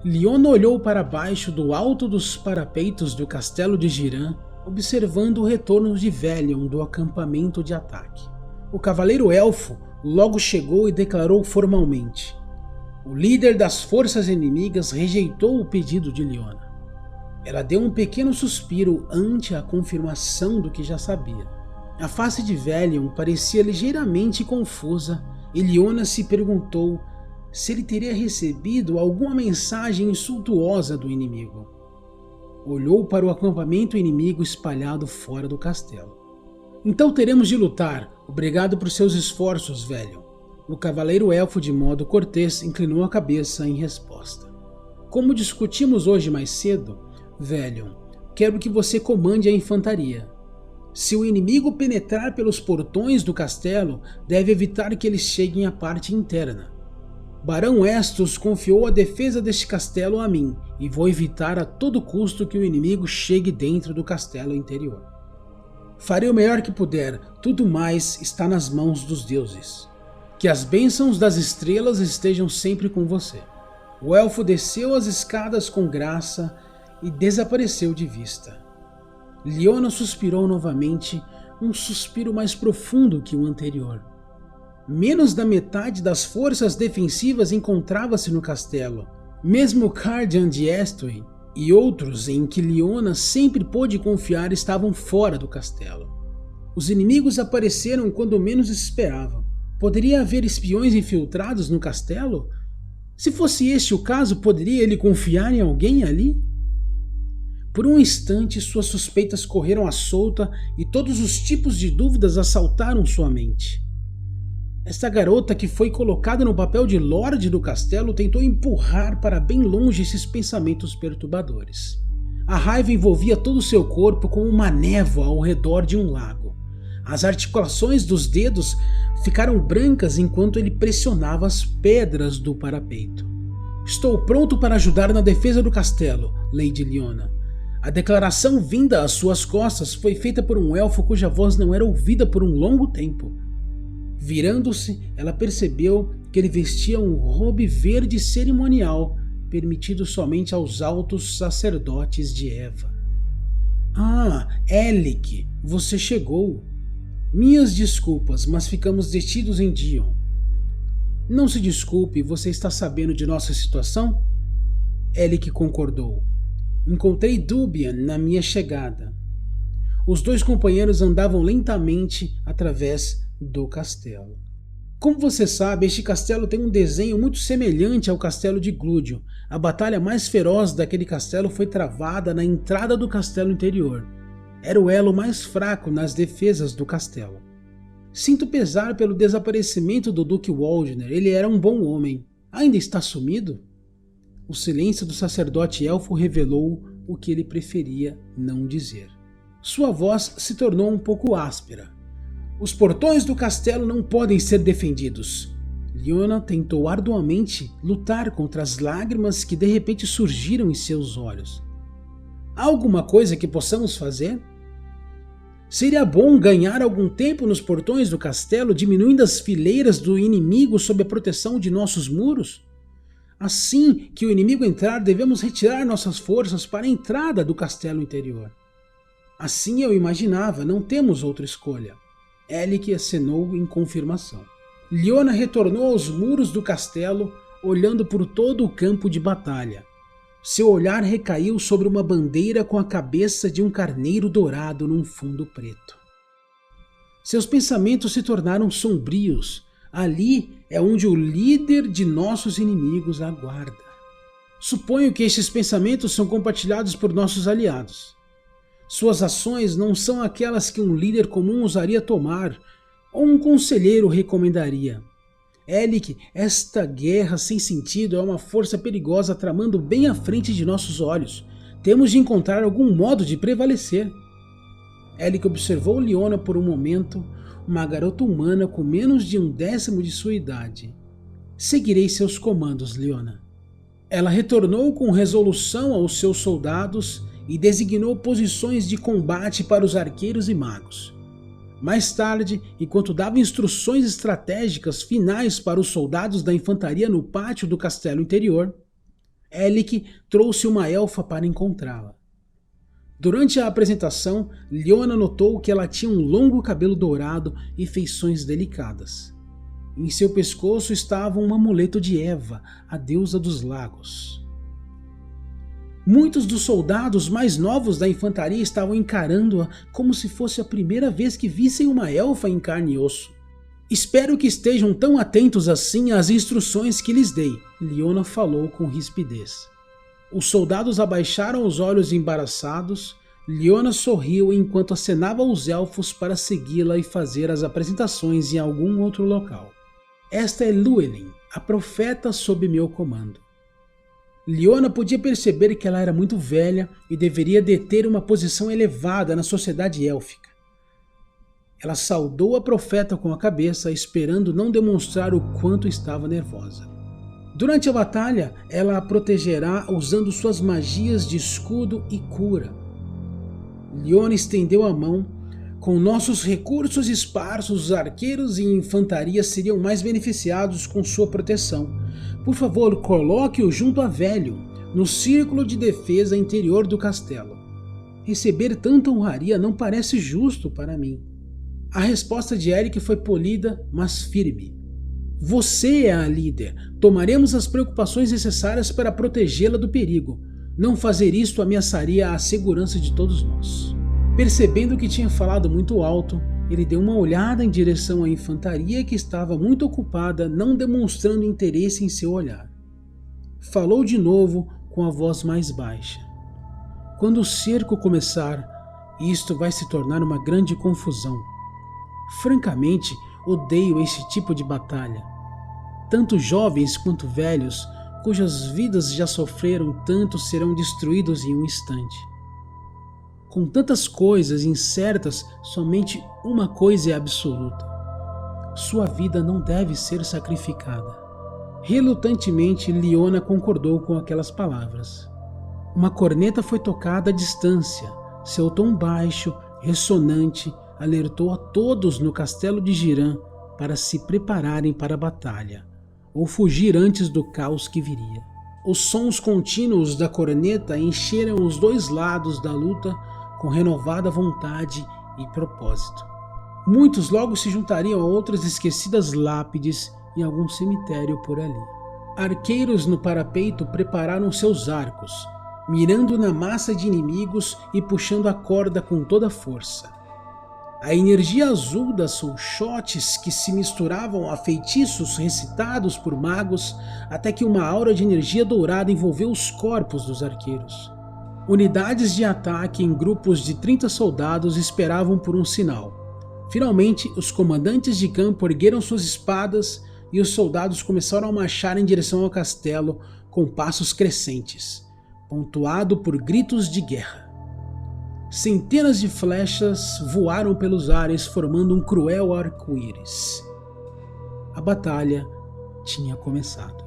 Liona olhou para baixo do alto dos parapeitos do castelo de Giran, observando o retorno de Velion do acampamento de ataque. O cavaleiro elfo logo chegou e declarou formalmente: o líder das forças inimigas rejeitou o pedido de Liona. Ela deu um pequeno suspiro ante a confirmação do que já sabia. A face de Velion parecia ligeiramente confusa e Liona se perguntou se ele teria recebido alguma mensagem insultuosa do inimigo. Olhou para o acampamento inimigo espalhado fora do castelo. Então teremos de lutar. Obrigado por seus esforços, Velion. O cavaleiro elfo, de modo cortês, inclinou a cabeça em resposta. Como discutimos hoje mais cedo, Velion, quero que você comande a infantaria. Se o inimigo penetrar pelos portões do castelo, deve evitar que eles cheguem à parte interna. Barão Estus confiou a defesa deste castelo a mim, e vou evitar a todo custo que o inimigo chegue dentro do castelo interior. Farei o melhor que puder, tudo mais está nas mãos dos deuses. Que as bênçãos das estrelas estejam sempre com você. O elfo desceu as escadas com graça e desapareceu de vista. Liona suspirou novamente, um suspiro mais profundo que o anterior. Menos da metade das forças defensivas encontrava-se no castelo. Mesmo Cardian de Estway e outros em que Liona sempre pôde confiar estavam fora do castelo. Os inimigos apareceram quando menos esperava. Poderia haver espiões infiltrados no castelo? Se fosse este o caso, poderia ele confiar em alguém ali? Por um instante, suas suspeitas correram à solta e todos os tipos de dúvidas assaltaram sua mente. Esta garota que foi colocada no papel de Lorde do castelo tentou empurrar para bem longe esses pensamentos perturbadores. A raiva envolvia todo o seu corpo como uma névoa ao redor de um lago. As articulações dos dedos ficaram brancas enquanto ele pressionava as pedras do parapeito. Estou pronto para ajudar na defesa do castelo, Lady Liona. A declaração vinda às suas costas foi feita por um elfo cuja voz não era ouvida por um longo tempo. Virando-se, ela percebeu que ele vestia um robe verde cerimonial, permitido somente aos altos sacerdotes de Eva. Ah, Elik, você chegou. Minhas desculpas, mas ficamos detidos em Dion. Não se desculpe, você está sabendo de nossa situação? Elik concordou. Encontrei Dubian na minha chegada. Os dois companheiros andavam lentamente através do castelo. Como você sabe, este castelo tem um desenho muito semelhante ao castelo de Glúdio. A batalha mais feroz daquele castelo foi travada na entrada do castelo interior. Era o elo mais fraco nas defesas do castelo. Sinto pesar pelo desaparecimento do Duque Waldner, ele era um bom homem. Ainda está sumido? O silêncio do sacerdote elfo revelou o que ele preferia não dizer. Sua voz se tornou um pouco áspera. Os portões do castelo não podem ser defendidos. Liona tentou arduamente lutar contra as lágrimas que de repente surgiram em seus olhos. Há alguma coisa que possamos fazer? Seria bom ganhar algum tempo nos portões do castelo, diminuindo as fileiras do inimigo sob a proteção de nossos muros? Assim que o inimigo entrar, devemos retirar nossas forças para a entrada do castelo interior. Assim eu imaginava, não temos outra escolha. Elik acenou em confirmação. Liona retornou aos muros do castelo, olhando por todo o campo de batalha. Seu olhar recaiu sobre uma bandeira com a cabeça de um carneiro dourado num fundo preto. Seus pensamentos se tornaram sombrios. Ali é onde o líder de nossos inimigos aguarda. Suponho que estes pensamentos são compartilhados por nossos aliados. Suas ações não são aquelas que um líder comum usaria tomar, ou um conselheiro recomendaria. Elik, esta guerra sem sentido é uma força perigosa tramando bem à frente de nossos olhos. Temos de encontrar algum modo de prevalecer. Elik observou Liona por um momento, uma garota humana com menos de 1/10 de sua idade. Seguirei seus comandos, Liona. Ela retornou com resolução aos seus soldados e designou posições de combate para os arqueiros e magos. Mais tarde, enquanto dava instruções estratégicas finais para os soldados da infantaria no pátio do castelo interior, Ellic trouxe uma elfa para encontrá-la. Durante a apresentação, Leona notou que ela tinha um longo cabelo dourado e feições delicadas. Em seu pescoço estava um amuleto de Eva, a deusa dos lagos. Muitos dos soldados mais novos da infantaria estavam encarando-a como se fosse a primeira vez que vissem uma elfa em carne e osso. Espero que estejam tão atentos assim às instruções que lhes dei, Leona falou com rispidez. Os soldados abaixaram os olhos embaraçados. Leona sorriu enquanto acenava aos elfos para segui-la e fazer as apresentações em algum outro local. Esta é Llewellyn, a profeta sob meu comando. Leona podia perceber que ela era muito velha e deveria deter uma posição elevada na sociedade élfica. Ela saudou a profeta com a cabeça, esperando não demonstrar o quanto estava nervosa. Durante a batalha, ela a protegerá usando suas magias de escudo e cura. Leona estendeu a mão. Com nossos recursos esparsos, os arqueiros e infantaria seriam mais beneficiados com sua proteção. Por favor, coloque-o junto a Velho, no círculo de defesa interior do castelo. Receber tanta honraria não parece justo para mim. A resposta de Eric foi polida, mas firme. Você é a líder. Tomaremos as precauções necessárias para protegê-la do perigo. Não fazer isto ameaçaria a segurança de todos nós. Percebendo que tinha falado muito alto, ele deu uma olhada em direção à infantaria que estava muito ocupada, não demonstrando interesse em seu olhar. Falou de novo com a voz mais baixa. Quando o cerco começar, isto vai se tornar uma grande confusão. Francamente, odeio esse tipo de batalha. Tanto jovens quanto velhos, cujas vidas já sofreram tanto, serão destruídos em um instante. Com tantas coisas incertas, somente uma coisa é absoluta. Sua vida não deve ser sacrificada. Relutantemente, Leona concordou com aquelas palavras. Uma corneta foi tocada à distância. Seu tom baixo, ressonante, alertou a todos no castelo de Jirã para se prepararem para a batalha, ou fugir antes do caos que viria. Os sons contínuos da corneta encheram os dois lados da luta com renovada vontade e propósito. Muitos logo se juntariam a outras esquecidas lápides em algum cemitério por ali. Arqueiros no parapeito prepararam seus arcos, mirando na massa de inimigos e puxando a corda com toda a força. A energia azul das sulchotes que se misturavam a feitiços recitados por magos até que uma aura de energia dourada envolveu os corpos dos arqueiros. Unidades de ataque em grupos de 30 soldados esperavam por um sinal. Finalmente, os comandantes de campo ergueram suas espadas e os soldados começaram a marchar em direção ao castelo com passos crescentes, pontuado por gritos de guerra. Centenas de flechas voaram pelos ares, formando um cruel arco-íris. A batalha tinha começado.